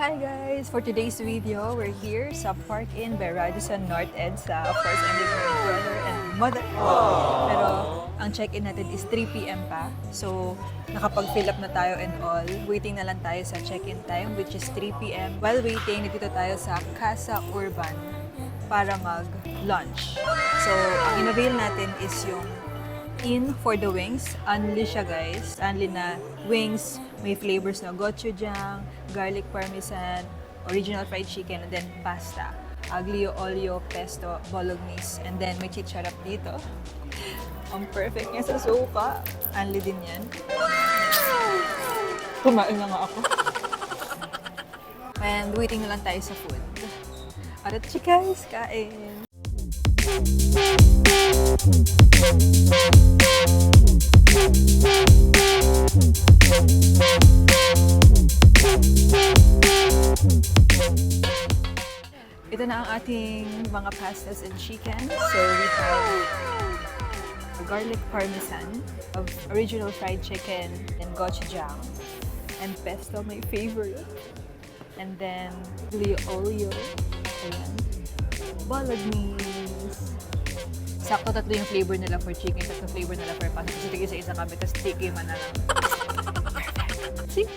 Hi guys! For today's video, we're here sa Park Inn by Radisson North EDSA. Of course, I'm with my brother and mother. Pero ang check-in natin is 3 p.m. pa. So, nakapag-fill up na tayo and all. Waiting na lang tayo sa check-in time, which is 3 p.m. While waiting, nandito tayo sa Casa Urban para mag-lunch. So, ang in-avail natin is yung in for the wings. Unli siya guys. Unli na wings. May flavors na gochujang, garlic parmesan, original fried chicken, and then pasta. Aglio olio, pesto, bolognese, and then may chicharap dito. Ang perfect niya sa suka. Unli din yan. Kumain na nga ako. And waiting na lang tayo sa food. Arat guys, kain! Ito na ang ating mga pastas and chicken. So we have a garlic parmesan of original fried chicken and gochujang and pesto, my favorite. And then aglio olio. Ayan. Bolognese. Sakto tatlo yung flavor nila for chicken, tatlo flavor nila for pasta. Kasi tig-isa-isa kami, tapos tikiman na lang. Perfect. See?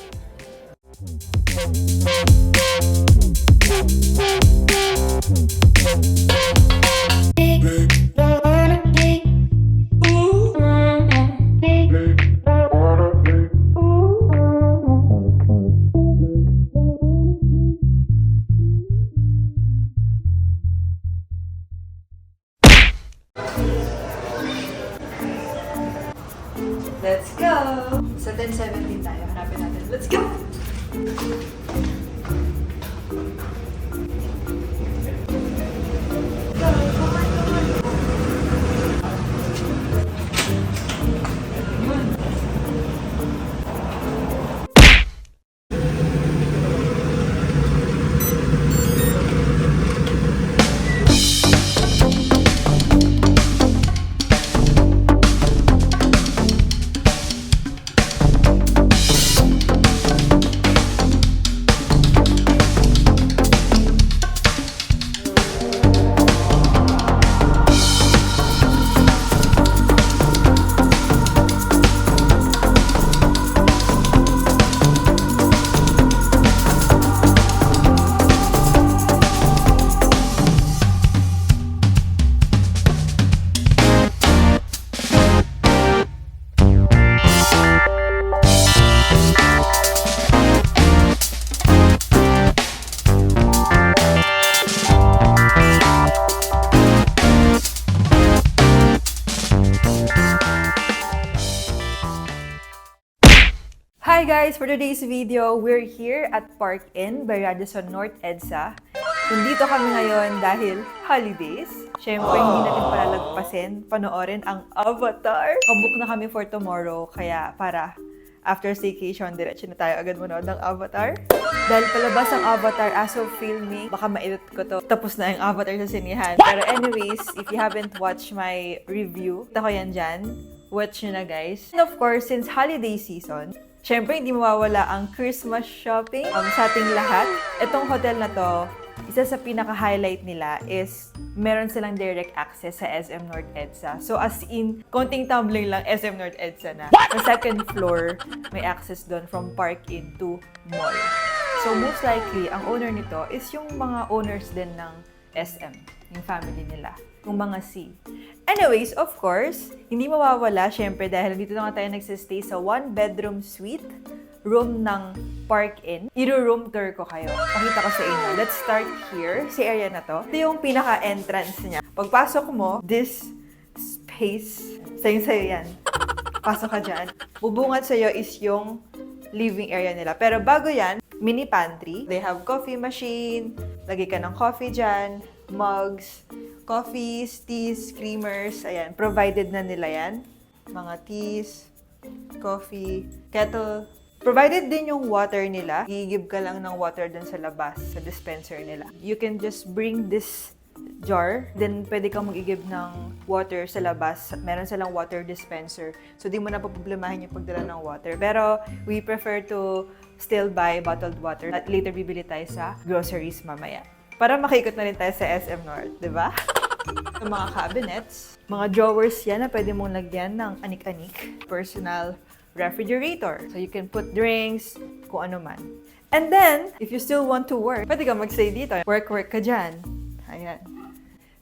Let's go! Sa 10:17 tayo. Hanapin natin. Let's go! Hi guys! For today's video, we're here at Park Inn by Radisson North EDSA. Nandito kami ngayon dahil holidays. Siyempre, hindi natin palalagpasin, panoorin ang Avatar. Kabook na kami for tomorrow, kaya para after staycation, diretso na tayo agad manood ng Avatar. Dahil palabas ang Avatar as of filming, baka ma-edit ko to. Tapos na yung Avatar sa sinihan. Pero anyways, if you haven't watched my review, tako yan dyan. Watch nyo na guys. And of course, since holiday season, syempre, hindi mawawala ang Christmas shopping sa ating lahat. Itong hotel na to, isa sa pinaka-highlight nila is meron silang direct access sa SM North EDSA. So as in, konting tumbling lang SM North EDSA na. Sa second floor, may access doon from Park Inn to mall. So most likely, ang owner nito is yung mga owners din ng SM, yung family nila, yung mga C. Anyways, of course, hindi mawawala, syempre, dahil dito na nga tayo nagsistay sa one-bedroom suite room ng Park Inn. Iro-room tour ko kayo. Pakita ko sa inyo. Let's start here. Si area na to. Ito yung pinaka-entrance niya. Pagpasok mo, this space, sa'yo yan. Pasok ka dyan. Bubungad sa'yo is yung living area nila. Pero bago yan, mini pantry. They have coffee machine. Lagay ka ng coffee dyan. Mugs. Coffees, teas, creamers, ayan, provided na nila yan. Mga teas, coffee, kettle. Provided din yung water nila. I-give ka lang ng water dun sa labas, sa dispenser nila. You can just bring this jar, then pwede kang mag-i-give ng water sa labas. Meron silang water dispenser. So, di mo na paproblemahin yung pagdala ng water. Pero, we prefer to still buy bottled water at later bibili tayo sa groceries mamaya. Para makikot na rin tayo sa SM North, di ba? Yung mga cabinets, mga drawers yan na pwede mong lagyan ng anik-anik. Personal refrigerator. So you can put drinks, kung ano man. And then, if you still want to work, pwede ka mag-stay dito. Work ka dyan. Ayan.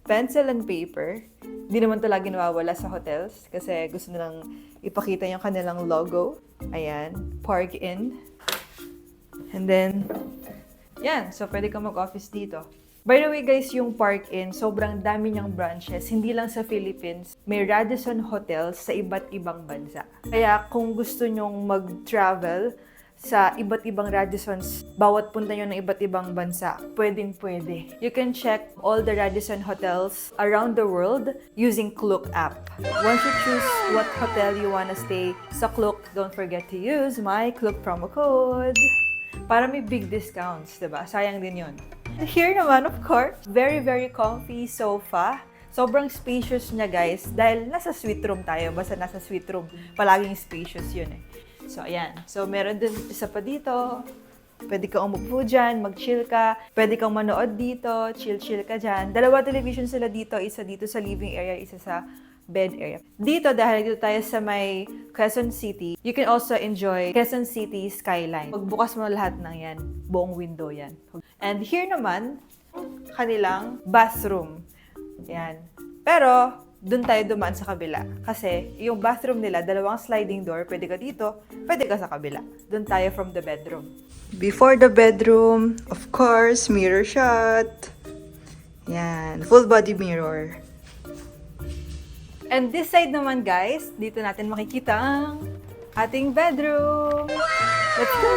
Pencil and paper. Hindi naman ito lagi nawawala sa hotels kasi gusto nilang ipakita yung kanilang logo. Ayan. Park In. And then, yan. So, pwede ka mag-office dito. By the way guys, yung Park In, sobrang dami niyang branches. Hindi lang sa Philippines. May Radisson Hotels sa iba't ibang bansa. Kaya kung gusto nyong mag-travel sa iba't ibang Radissons, bawat punta nyo ng iba't ibang bansa, pwedeng-pwede. You can check all the Radisson hotels around the world using Klook app. Once you choose what hotel you wanna stay sa Klook, don't forget to use my Klook promo code para may big discounts, diba? Sayang din yun. Here naman, of course, very, very comfy sofa. Sobrang spacious niya, guys, dahil nasa suite room tayo. Basta nasa suite room, palaging spacious yun eh. So, ayan. So, meron din isa pa dito. Pwede kang umupo dyan, mag-chill ka. Pwede kang manood dito, chill-chill ka dyan. Dalawa television sila dito. Isa dito sa living area, isa sa bed area. Dito, dahil dito tayo sa may Quezon City, you can also enjoy Quezon City skyline. Pagbukas mo lahat ng yan, buong window yan. And here naman, kanilang bathroom. Yan. Pero, doon tayo dumaan sa kabila. Kasi, yung bathroom nila, dalawang sliding door. Pwede ka dito, pwede ka sa kabila. Doon tayo from the bedroom. Before the bedroom, of course, mirror shot. Yan. Full body mirror. And this side naman, guys, dito natin makikita ang ating bedroom. Let's go!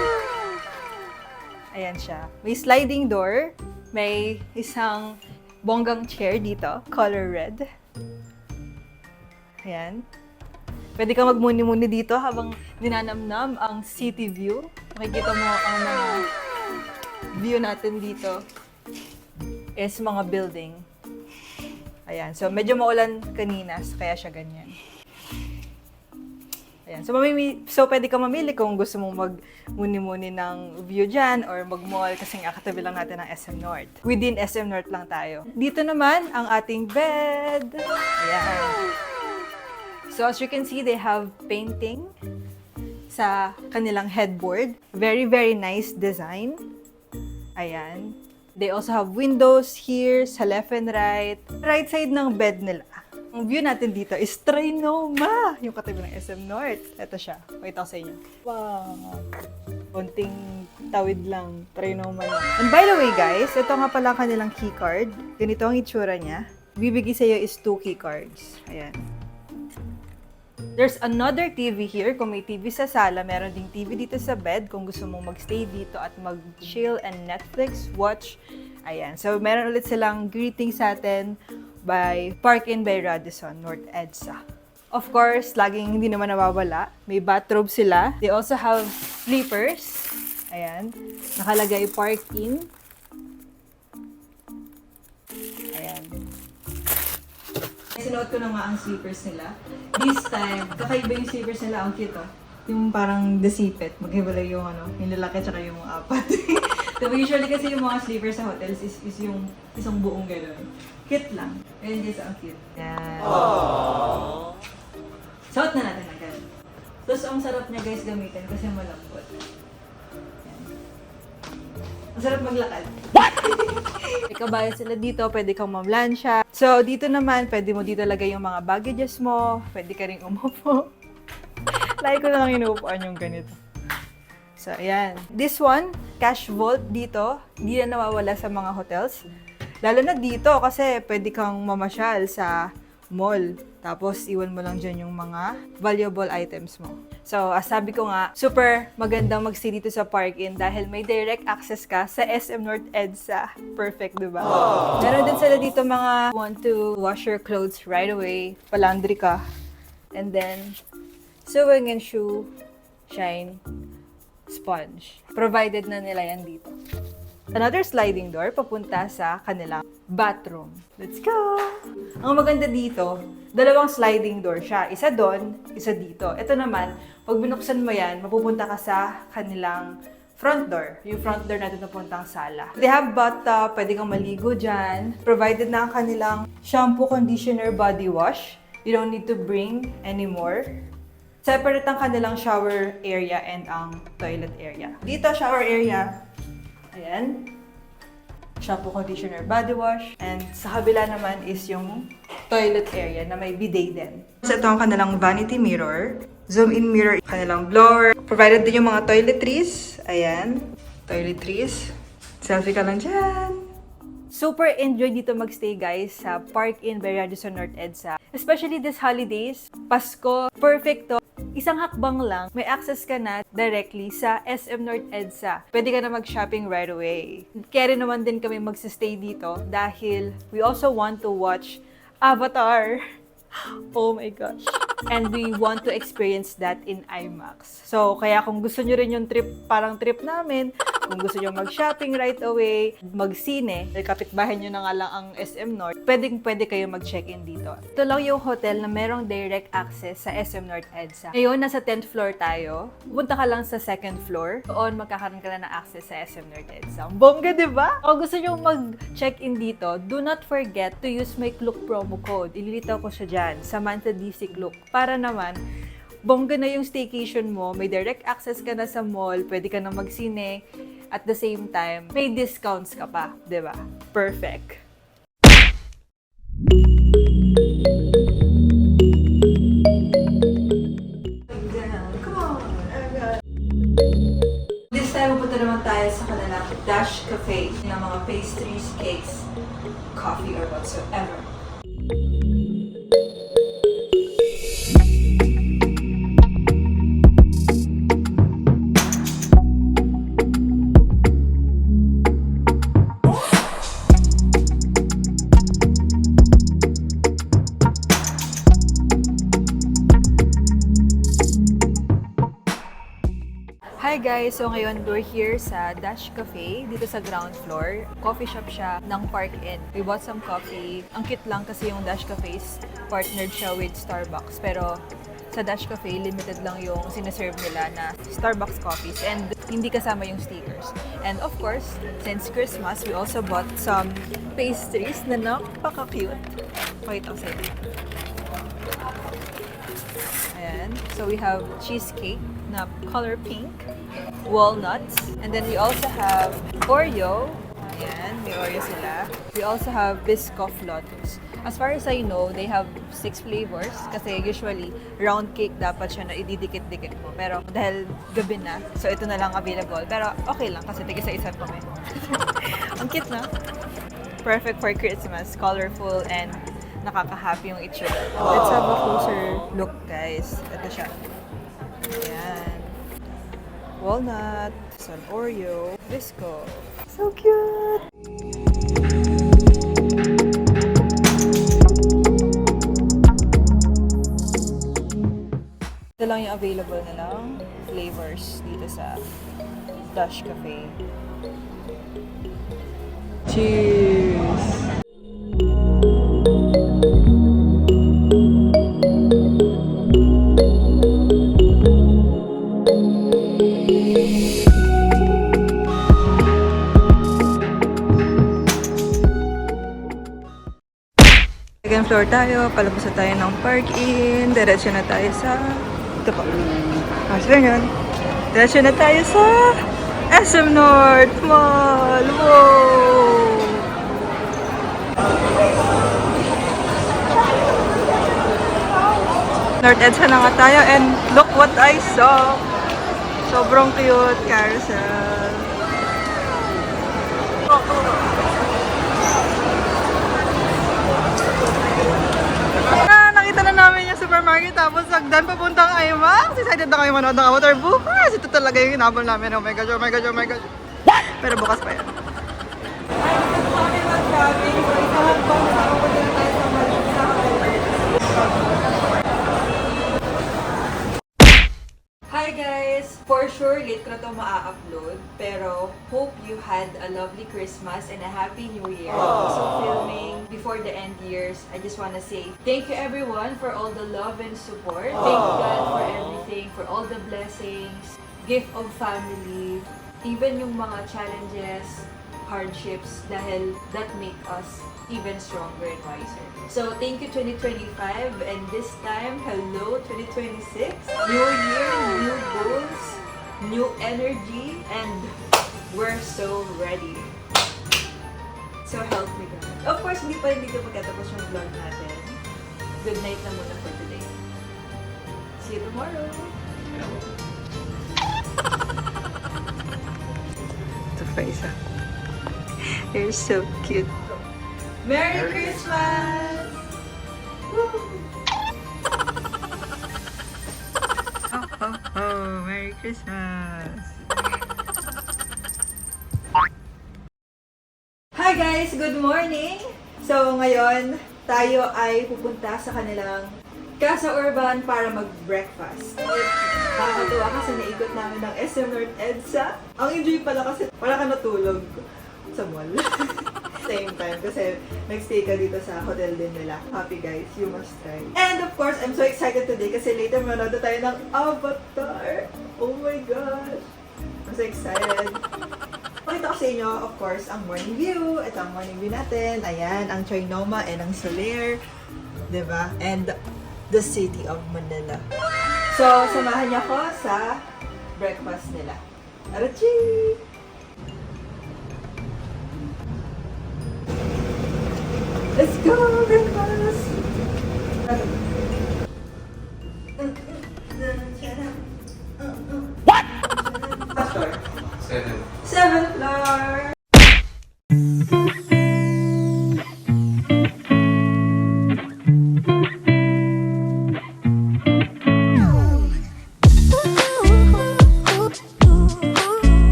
Ayan siya. May sliding door. May isang bonggang chair dito, color red. Ayan. Pwede ka magmuni-muni dito habang dinanamnam ang city view. Makikita mo ang mga view natin dito is mga building. Ayan. So, medyo maulan kanina, kaya siya ganyan. Ayan. So, pwede ka mamili kung gusto mong mag-muni-muni ng view dyan or mag-mall kasi nga katabi lang natin ng SM North. Within SM North lang tayo. Dito naman, ang ating bed. Ayan. So, as you can see, they have painting sa kanilang headboard. Very, very nice design. Ayan. They also have windows here sa left and right. Right side ng bed nila. Ang view natin dito is Trinoma! Yung katabi ng SM North. Ito siya. Pakita ko sa inyo. Wow! Konting tawid lang. Trinoma na. And by the way, guys, ito nga pala kanilang keycard. Ganito ang itsura niya. Bibigay sa iyo is 2 keycards. Ayan. There's another TV here. Kung may TV sa sala, meron ding TV dito sa bed. Kung gusto mong magstay dito at mag-chill and Netflix, watch. Ayan. So, meron ulit silang greeting sa atin by Park In by Radisson, North EDSA. Of course, laging hindi naman nawawala. May bathrobe sila. They also have sleepers. Ayan. Nakalagay Park In. Ayan. Sinuot ko na nga ang sleepers nila. This time, kakaiba yung sleepers nila. Ang cute, oh. Yung parang desipet. Maghiwalay yung yung lalaki tsaka yung apat. Diba, usually kasi yung mga sleepers sa hotels is yung isang buong gano'n. Cute lang. Ayun guys, ang cute. Yan. Aww. Suot na natin agad. Tapos ang sarap niya guys gamitin kasi malambot. Yan. Ang sarap maglakad. May kabayan sila dito, pwede kang mamlansya. So, dito naman, pwede mo dito lagay yung mga baggages mo. Pwede ka rin umupo. Lagi ko na lang inuupuan yung ganito. So, ayan. This one, cash vault dito. Hindi na nawawala sa mga hotels. Lalo na dito kasi pwede kang mamasyal sa mall. Tapos, iwan mo lang dyan yung mga valuable items mo. So, as sabi ko nga, super magandang mag-stay dito sa Park In dahil may direct access ka sa SM North EDSA. Perfect, diba? Meron din sila dito mga want to wash your clothes right away. Palandry ka. And then, sewing and shoe, shine, sponge. Provided na nila yan dito. Another sliding door papunta sa kanilang bathroom. Let's go! Ang maganda dito, dalawang sliding door siya. Isa doon, isa dito. Ito naman, pag binuksan mo yan, mapupunta ka sa kanilang front door. Yung front door natin napuntang sala. They have bathtub, pwede kang maligo dyan. Provided na ang kanilang shampoo, conditioner, body wash. You don't need to bring anymore. Separate ang kanilang shower area and ang toilet area. Dito, shower area. Ayan. Shampoo, conditioner, body wash. And sa kabila naman is yung toilet area na may bidet din. So ito ang kanilang vanity mirror. Zoom in mirror, kanilang blower. Provided din yung mga toiletries. Ayan. Toiletries. Selfie ka lang dyan. Super enjoy dito magstay guys sa Park Inn by Radisson North EDSA. Especially this holidays, Pasko, perfect to. Isang hakbang lang, may access ka na directly sa SM North EDSA. Pwede ka na mag-shopping right away. Kaya rin naman din kami magsistay dito dahil we also want to watch Avatar. Oh my gosh. And we want to experience that in IMAX. So, kaya kung gusto nyo rin yung trip, parang trip namin, kung gusto nyo mag-shopping right away, mag-sine, kapitbahay nyo na nga lang ang SM North, pwede kayo mag-check-in dito. Ito lang yung hotel na merong direct access sa SM North EDSA. Ngayon, nasa 10th floor tayo. Punta ka lang sa 2nd floor. Doon, magkakaroon ka na ng access sa SM North EDSA. Bongga, diba? Kung gusto nyo mag-check-in dito, do not forget to use my Klook promo code. Ililitaw ko siya dyan, Samantha DC Klook. Para naman, bongga na yung staycation mo, may direct access ka na sa mall, pwede ka na magsine, at the same time, may discounts ka pa, di ba? Perfect! This time, pupunta naman tayo sa kanilang Dash Cafe ng mga pastries, cakes, coffee, or whatsoever. Hi guys! So ngayon, we're here sa Dash Cafe, dito sa ground floor. Coffee shop siya ng Park Inn. We bought some coffee. Ang cute lang kasi yung Dash Cafes, partnered siya with Starbucks. Pero sa Dash Cafe, limited lang yung sinaserve nila na Starbucks coffees and hindi kasama yung stickers. And of course, since Christmas, we also bought some pastries na napaka-cute. Pakita ko sa inyo. Ayan. So we have cheesecake na color pink, walnuts, and then we also have Oreo. Ayan, may Oreo sila. We also have Biscoff Lotus. As far as I know, they have 6 flavors kasi usually round cake dapat siya na ididikit-dikit mo. Pero dahil gabi na, so ito na lang available. Pero okay lang kasi tig-isa-isa kami. Ang cute na. Perfect for Christmas, colorful, and nakaka-happy yung itsura. Let's have a closer look, guys. Ito siya. Ayan. Walnut, some Oreo, Bisco. So cute! Ito lang yung available nilang flavors dito sa Dash Cafe. Cheers! Second floor tayo, palabas na tayo ng Park Inn, diretso na tayo sa... Ito po. Kasi ganyan. Diretso na tayo sa SM North Mall! Wow! North EDSA na nga tayo and look what I saw! Sobrang cute, carousel. Nakita na namin yung supermarket tapos sagdan papuntang IMAX. Excited na kayo manood ng Avatar bukas. Ito talaga yung hinabol namin. Oh my gosh, oh my gosh, oh my gosh. Pero bukas pa yan. Hi guys! For sure, late ko na ito maa-upload. Pero hope you had a lovely Christmas and a Happy New Year. So filming before the end years, I just want to say thank you everyone for all the love and support. Thank God for everything, for all the blessings, gift of family, even yung mga challenges, hardships, dahil that make us even stronger and wiser. So, thank you 2025, and this time, hello 2026. New year, new goals, new energy, and we're so ready. So, help me God. Of course, hindi pa rin dito magkatapos yung vlog natin. Good night na muna for today. See you tomorrow! Ito pa isa. You're so cute. Merry Christmas! Woo! Merry Christmas! Hi guys! Good morning! So ngayon, tayo ay pupunta sa kanilang Casa Urban para mag-breakfast. Nakakatuwa kasi naikot namin ng SM North EDSA. Ang enjoy pala kasi wala ka natulog sa mall. Same time kasi nag-stay ka dito sa hotel din nila. Happy guys, you must try. And of course, I'm so excited today kasi later manonood tayo ng Avatar. Oh my gosh! I'm so excited. Pakita ko sa inyo, of course, ang morning view. Ito ang morning view natin. Ayan, ang Trinoma and ang Soler. Diba? And the city of Manila. So, samahan niyo ako sa breakfast nila. Arachi! Let's go! Breakfast! What? Pastor. 7. 7th floor!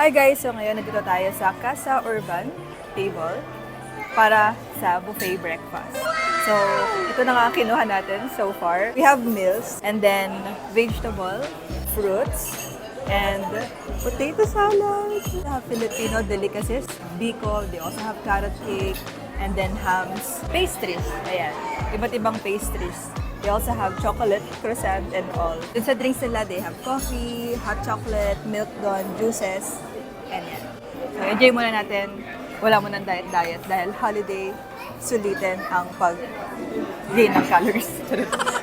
Hi guys! So ngayon nandito tayo sa Casa Urban table para sa buffet breakfast. So ito na nga ang kinuha natin so far. We have meals and then vegetable, fruits, and potato salad. We have Filipino delicacies, bicol, they also have carrot cake, and then hams, pastries. Ayan, iba't ibang pastries. They also have chocolate, croissant, and all. Dun sa drinks nila, they have coffee, hot chocolate, milk don, juices, and yan. So, enjoy muna natin. Wala muna ng diet dahil holiday, sulitin ang pag-gain ng calories.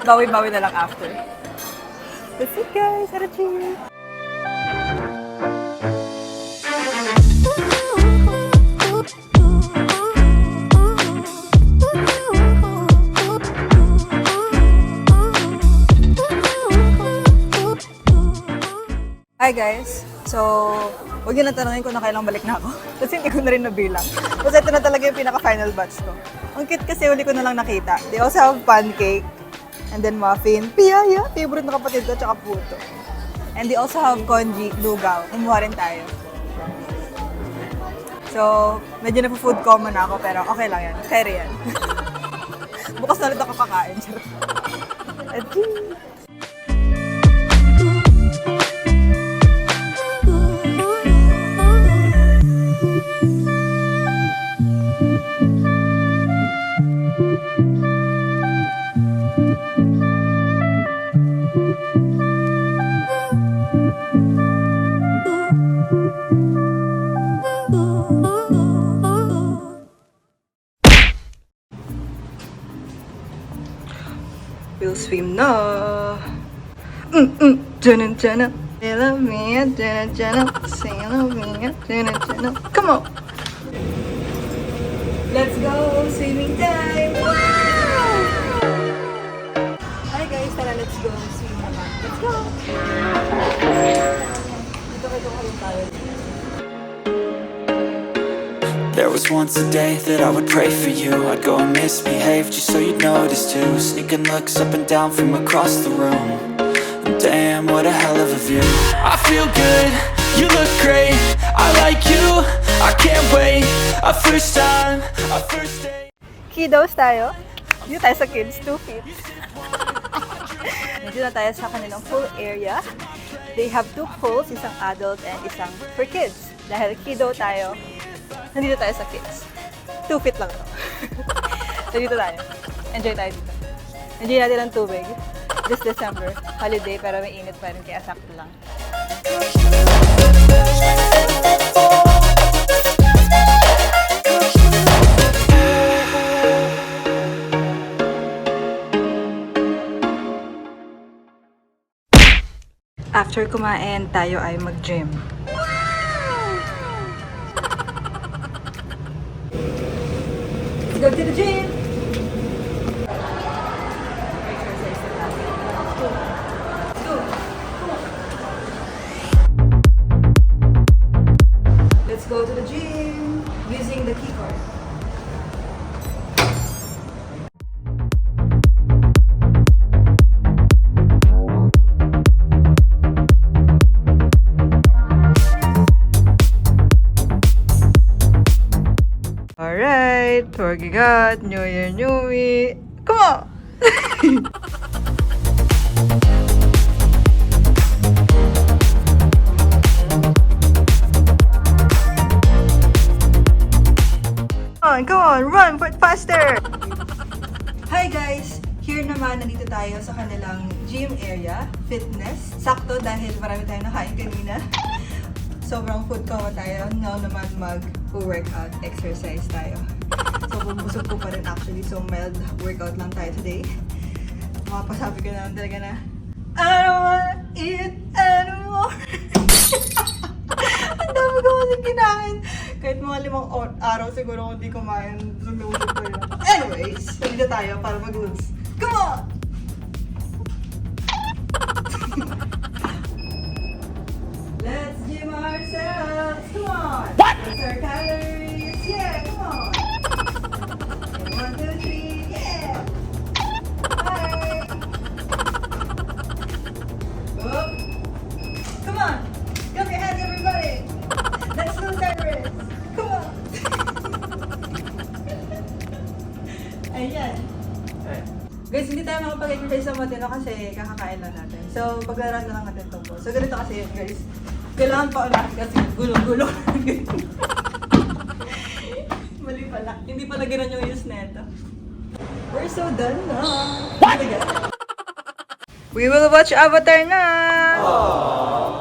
Bawi-bawi na lang after. That's it guys! Arachi! Hi guys! So, huwag yun natanongin kung na kailang balik na ako. Kasi hindi ko na rin nabilang. Kasi ito na talaga yung pinaka-final batch ko. Ang cute kasi uli ko na lang nakita. They also have pancake, and then muffin, piyaya, favorite na kapatid ko, tsaka puto. And they also have congee, lugaw. Kumuha rin tayo. So, medyo na-food coma na ako, pero okay lang yan. Carry yan. Bukas na ulit ako kakain. Adieu! We'll swim na. Come on. Let's go swimming time. Wow! Hi guys, tara let's go swim naman. Let's go. Dito kayo tayo. There was once a day that I would pray for you. I'd go and misbehave just so you'd notice too. Sneaking looks up and down from across the room. And damn, what a hell of a view. I feel good, you look great. I like you, I can't wait. A first time, a first date. Kiddos tayo. Dito tayo sa kids, 2 feet. Nandito na tayo sa kanilang pool area. They have 2 pools, isang adult and isang for kids. Dahil kiddo tayo, nandito tayo sa kids. 2 feet lang to. Nandito tayo. Enjoy tayo dito. Enjoy natin ang tubig. This December, holiday, pero may init pa rin kaya sakto lang. After kumain, tayo ay mag-gym. Let's go to the gym! Exercise na natin. Let's go! Let's go! Let's go to the gym using the key card. Alright, working out, New Year, New Me. Come on! Come on, run faster! Hi guys! Here naman, nandito tayo sa kanilang gym area, fitness. Sakto dahil marami tayong nakain kanina. Sobrang food coma tayo. Now naman mag-workout, exercise tayo. So, bumbusog ko pa rin actually. So, mild workout lang tayo today. Makapasabi ko na lang talaga na, I don't wanna eat anymore. Ang dami ko kasi kinain. Kahit mga 5 araw siguro kung di kumain, busog ko yun. Anyways, nandito tayo para mag-lose. Come on! Let's gym ourselves. Come on. What? What's our calories? Yeah, come on. 1, 2, 3. Yeah. Bye. Oh. Come on. Clap your hands, everybody. Let's lose our wrists. Come on. Ayan. Guys, hindi tayo makapag-exercise sa matino kasi kakakain lang natin. So, paglaran na lang natin ito po. So, ganito kasi yun, guys. Kailangan pa ulit kasi gulo-gulo. Mali pala. Hindi pala gano'n yung use na ito. We're so done na. We will watch Avatar na!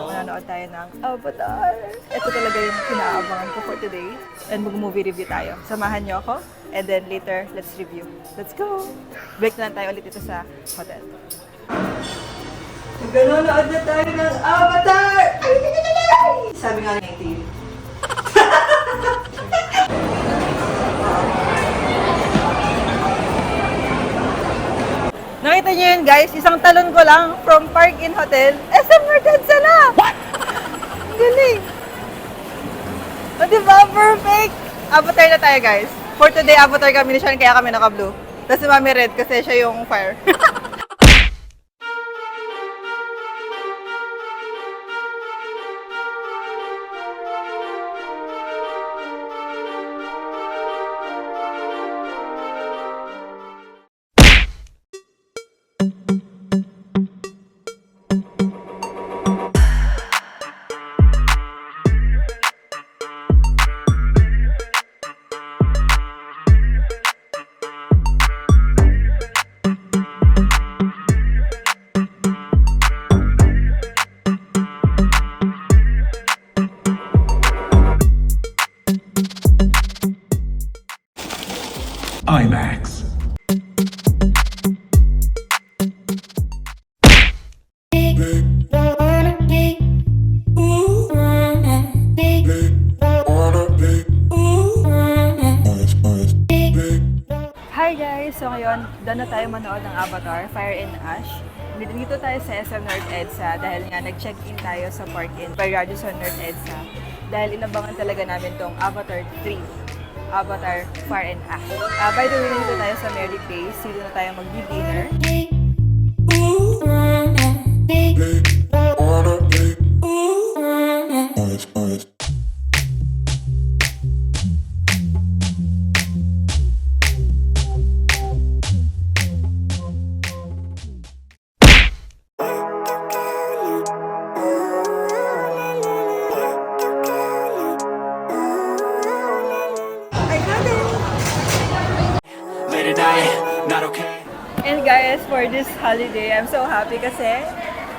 Manonood tayo ng Avatar. Ito talaga yung pinaabangan ko for today. And mag-movie review tayo. Samahan niyo ako. And then later, let's review. Let's go! Break na lang tayo ulit ito sa hotel. Nanonood na tayo ng Avatar! Sabi nga ng TV. Nakita niyo yun guys, isang talon ko lang from Park Inn Hotel, SM North EDSA na! What? Ang galing! O diba? Perfect! Avatar na tayo guys. For today, Avatar kami ni Sean, kaya kami naka-blue. Tapos si Mami Red kasi siya yung fire. IMAX. Hi guys! So ngayon, doon na tayo manood ng Avatar, Fire and Ash. Dito tayo sa SM North EDSA dahil nga nag-check-in tayo sa Park Inn by Radisson North EDSA. Dahil inabangan talaga namin tong Avatar 3. Avatar Far and Act. By the way, dito tayo sa Mary Place. Dito na tayo mag-dinner. Late at night, not okay. And guys, for this holiday, I'm so happy kasi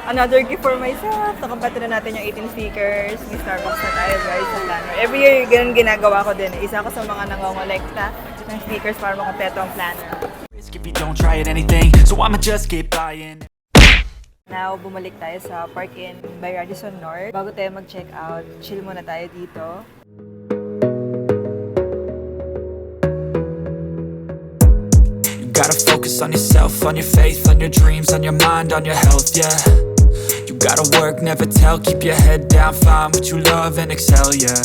another gift for myself. Nakampati na natin yung 18 stickers. May Starbucks na tayo guys sa planner. Every year, ganun ginagawa ko din. Isa ko sa mga nangongolekta ng stickers para makompleto ang planner. Risk if you don't try at anything, so I'ma just keep buying. Now, bumalik tayo sa Park Inn by Radisson North. Bago tayo mag-check out, chill muna tayo dito. Gotta focus on yourself, on your faith, on your dreams, on your mind, on your health, yeah. You gotta work, never tell, keep your head down, find what you love and excel, yeah.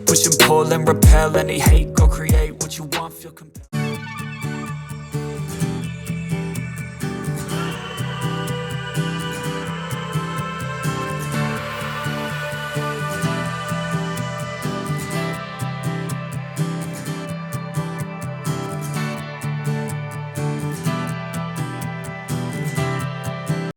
Push and pull and repel any hate, go create what you want, feel compelled.